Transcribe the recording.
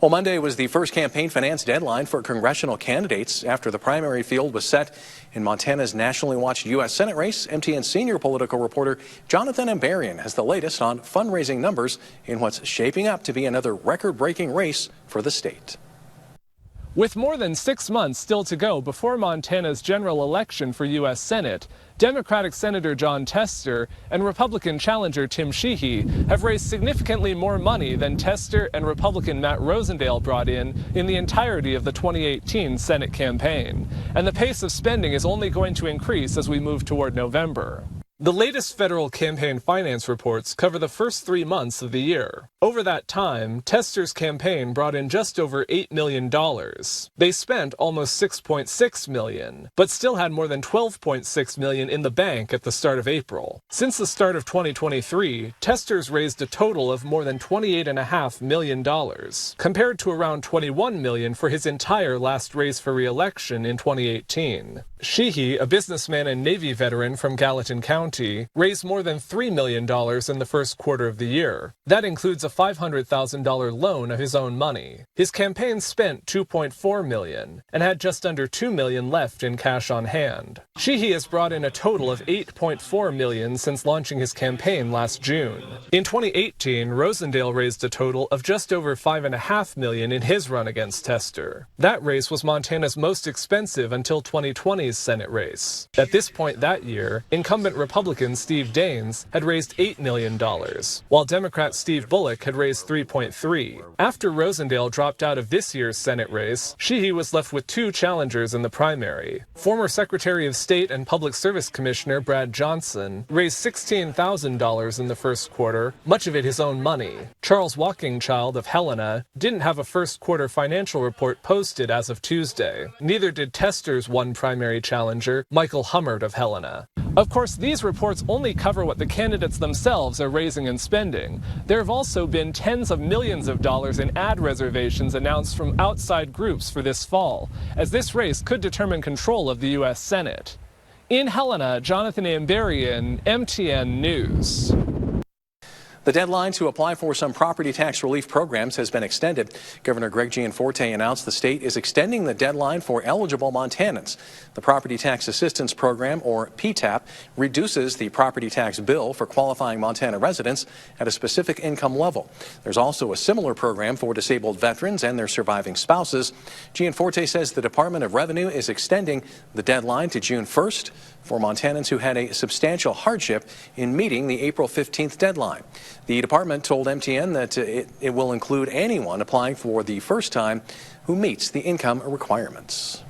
Well, Monday was the first campaign finance deadline for congressional candidates after the primary field was set in Montana's nationally watched U.S. Senate race. MTN senior political reporter Jonathan Ambarian has the latest on fundraising numbers in what's shaping up to be another record-breaking race for the state. With more than 6 months still to go before Montana's general election for U.S. Senate, Democratic Senator Jon Tester and Republican challenger Tim Sheehy have raised significantly more money than Tester and Republican Matt Rosendale brought in the entirety of the 2018 Senate campaign. And the pace of spending is only going to increase as we move toward November. The latest federal campaign finance reports cover the first 3 months of the year. Over that time, Tester's campaign brought in just over $8 million. They spent almost $6.6 million, but still had more than $12.6 million in the bank at the start of April. Since the start of 2023, Tester's raised a total of more than $28.5 million, compared to around $21 million for his entire last race for re-election in 2018. Sheehy, a businessman and Navy veteran from Gallatin County, raised more than $3 million in the first quarter of the year. That includes a $500,000 loan of his own money. His campaign spent $2.4 million and had just under $2 million left in cash on hand. Sheehy has brought in a total of $8.4 million since launching his campaign last June. In 2018, Rosendale raised a total of just over $5.5 million in his run against Tester. That race was Montana's most expensive until 2020's Senate race. At this point that year, incumbent Republican Steve Daines had raised $8 million, while Democrat Steve Bullock had raised $3.3. After Rosendale dropped out of this year's Senate race, Sheehy was left with 2 challengers in the primary. Former Secretary of State and Public Service Commissioner Brad Johnson raised $16,000 in the first quarter, much of it his own money. Charles Walkingchild of Helena didn't have a first quarter financial report posted as of Tuesday. Neither did Tester's one primary challenger, Michael Hummert of Helena. Of course, these reports only cover what the candidates themselves are raising and spending. There have also been tens of millions of dollars in ad reservations announced from outside groups for this fall, as this race could determine control of the U.S. Senate. In Helena, Jonathan Ambarian, MTN News. The deadline to apply for some property tax relief programs has been extended. Governor Greg Gianforte announced the state is extending the deadline for eligible Montanans. The Property Tax Assistance Program, or PTAP, reduces the property tax bill for qualifying Montana residents at a specific income level. There's also a similar program for disabled veterans and their surviving spouses. Gianforte says the Department of Revenue is extending the deadline to June 1st for Montanans who had a substantial hardship in meeting the April 15th deadline. The department told MTN that it will include anyone applying for the first time who meets the income requirements.